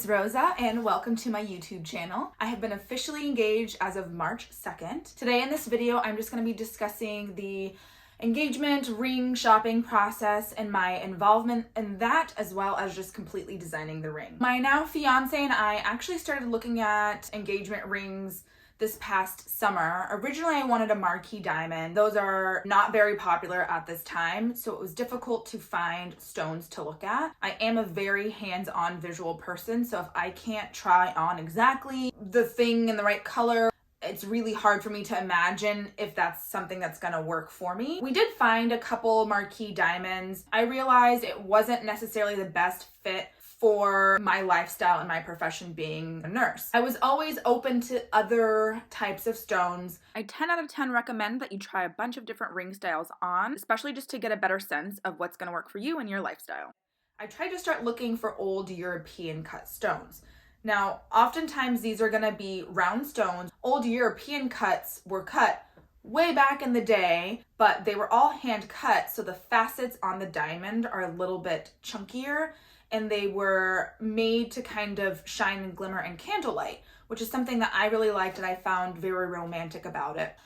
is Rosa and welcome to my YouTube channel. I have been officially engaged as of March 2nd. Today in this video, I'm just going to be discussing the engagement ring shopping process and my involvement in that, as well as just completely designing the ring. My now fiance and I actually started looking at engagement rings this past summer. Originally, I wanted a marquee diamond. Those are not very popular at this time, so it was difficult to find stones to look at. I am a very hands-on visual person, so if I can't try on exactly the thing in the right color, it's really hard for me to imagine if that's something that's gonna work for me. We did find a couple marquee diamonds. I realized it wasn't necessarily the best fit for my lifestyle and my profession being a nurse. I was always open to other types of stones. I 10 out of 10 recommend that you try a bunch of different ring styles on, especially just to get a better sense of what's gonna work for you and your lifestyle. I tried to start looking for old European cut stones. Now, oftentimes these are gonna be round stones. Old European cuts were cut way back in the day, but they were all hand cut, so the facets on the diamond are a little bit chunkier, and they were made to kind of shine and glimmer in candlelight, which is something that I really liked and I found very romantic about it.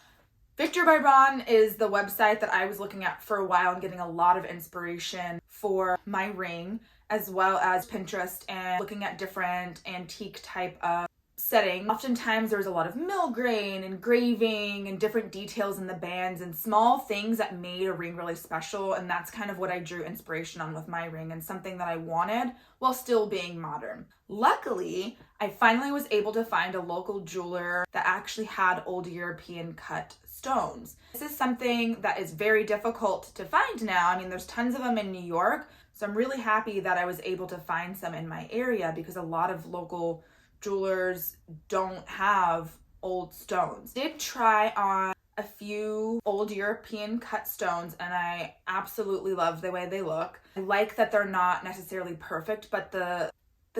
Victor by Ron is the website that I was looking at for a while and getting a lot of inspiration for my ring, as well as Pinterest and looking at different antique type of setting. Oftentimes there was a lot of millgrain, engraving, and different details in the bands and small things that made a ring really special, and that's kind of what I drew inspiration on with my ring and something that I wanted while still being modern. Luckily, I finally was able to find a local jeweler that actually had old European cut stones. This is something that is very difficult to find now. I mean, there's tons of them in New York, so I'm really happy that I was able to find some in my area because a lot of local jewelers don't have old stones. Did try on a few old European cut stones and I absolutely love the way they look. I like that they're not necessarily perfect, but the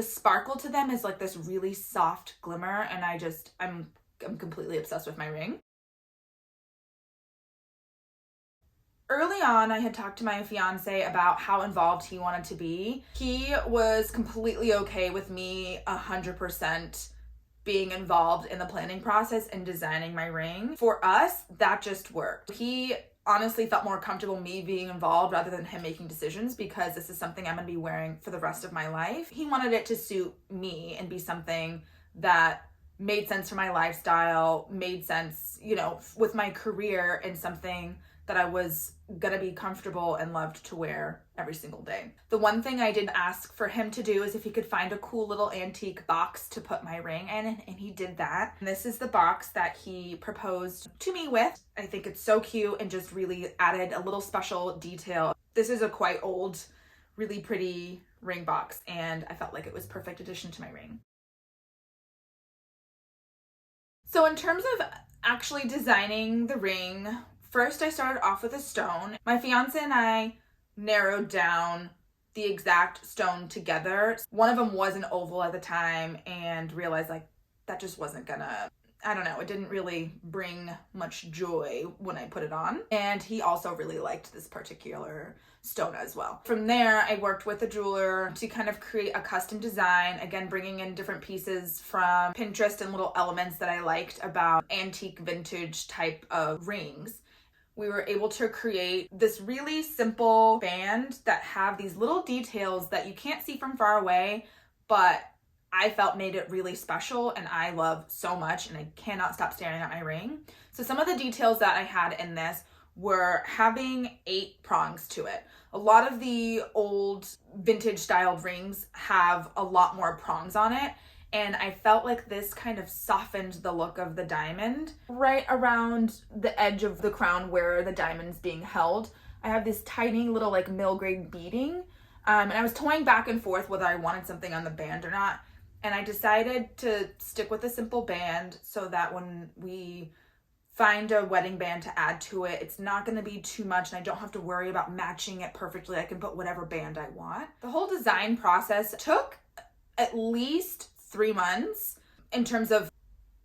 sparkle to them is like this really soft glimmer, and I'm completely obsessed with my ring. Early on, I had talked to my fiance about how involved he wanted to be. He was completely okay with me 100% being involved in the planning process and designing my ring. For us, that just worked. He honestly felt more comfortable me being involved rather than him making decisions because this is something I'm gonna be wearing for the rest of my life. He wanted it to suit me and be something that made sense for my lifestyle, made sense, with my career, and something that I was gonna be comfortable and loved to wear every single day. The one thing I did ask for him to do is if he could find a cool little antique box to put my ring in, and he did that. And this is the box that he proposed to me with. I think it's so cute and just really added a little special detail. This is a quite old, really pretty ring box, and I felt like it was perfect addition to my ring. So in terms of actually designing the ring, first, I started off with a stone. My fiance and I narrowed down the exact stone together. One of them was an oval at the time and realized that just wasn't gonna, it didn't really bring much joy when I put it on. And he also really liked this particular stone as well. From there, I worked with a jeweler to kind of create a custom design, again, bringing in different pieces from Pinterest and little elements that I liked about antique vintage type of rings. We were able to create this really simple band that have these little details that you can't see from far away, but I felt made it really special and I love so much, and I cannot stop staring at my ring. So some of the details that I had in this were having 8 prongs to it. A lot of the old vintage styled rings have a lot more prongs on it, and I felt like this kind of softened the look of the diamond. Right around the edge of the crown where the diamond's being held, I have this tiny little millgrain beading, and I was toying back and forth whether I wanted something on the band or not, and I decided to stick with a simple band so that when we find a wedding band to add to it, it's not going to be too much and I don't have to worry about matching it perfectly. I can put whatever band I want. The whole design process took at least 3 months in terms of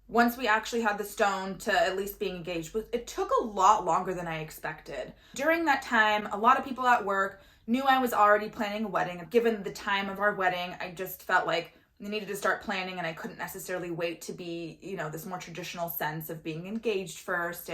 once we actually had the stone to at least being engaged. It took a lot longer than I expected. During that time, a lot of people at work knew I was already planning a wedding. Given the time of our wedding, I just felt like needed to start planning, and I couldn't necessarily wait to be, this more traditional sense of being engaged first.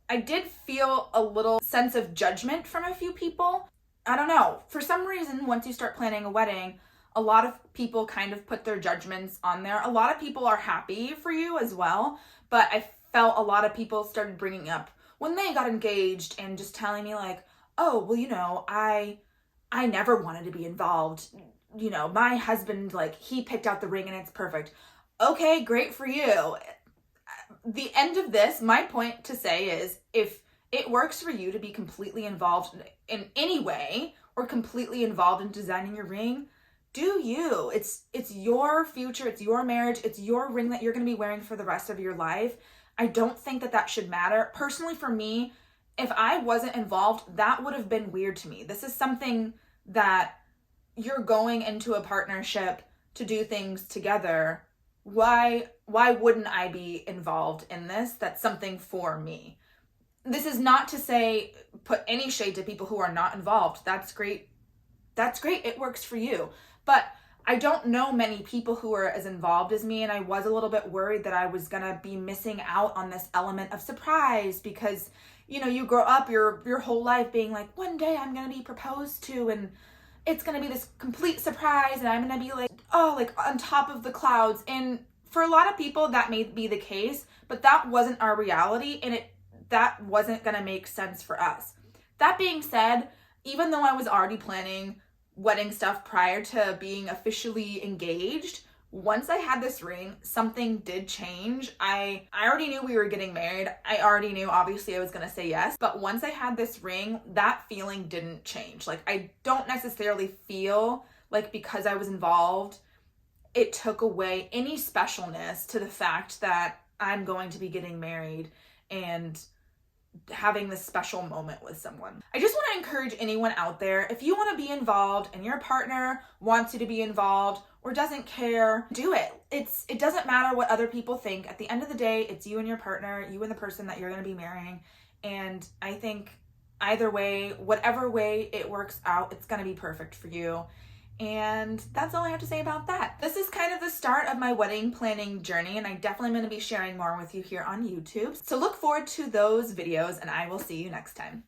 I did feel a little sense of judgment from a few people. I don't know. For some reason, once you start planning a wedding, a lot of people kind of put their judgments on there. A lot of people are happy for you as well, but I felt a lot of people started bringing up when they got engaged and just telling me like, oh, well, I never wanted to be involved. My husband, like, he picked out the ring and it's perfect. Okay, great for you. The end of this, my point to say is, if it works for you to be completely involved in any way or completely involved in designing your ring, do you. It's your future, it's your marriage, it's your ring that you're going to be wearing for the rest of your life. I don't think that should matter. Personally, for me, if I wasn't involved, that would have been weird to me. This is something that you're going into a partnership to do things together. Why wouldn't I be involved in this? That's something for me. This is not to say put any shade to people who are not involved. That's great. It works for you. But I don't know many people who are as involved as me, and I was a little bit worried that I was going to be missing out on this element of surprise because, you grow up your whole life being like, one day I'm going to be proposed to and it's going to be this complete surprise and I'm going to be like, oh, like on top of the clouds. And for a lot of people that may be the case, but that wasn't our reality, and that wasn't going to make sense for us. That being said, even though I was already planning wedding stuff prior to being officially engaged, once I had this ring, something did change. I already knew we were getting married. I already knew, obviously, I was going to say yes. But once I had this ring, that feeling didn't change. Like, I don't necessarily feel like because I was involved, it took away any specialness to the fact that I'm going to be getting married and having this special moment with someone. I just want to encourage anyone out there, if you want to be involved and your partner wants you to be involved or doesn't care, do it. It doesn't matter what other people think. At the end of the day, it's you and your partner, you and the person that you're going to be marrying. And I think either way, whatever way it works out, it's going to be perfect for you. And that's all I have to say about that. This is kind of the start of my wedding planning journey, and I definitely am going to be sharing more with you here on YouTube. So look forward to those videos, and I will see you next time.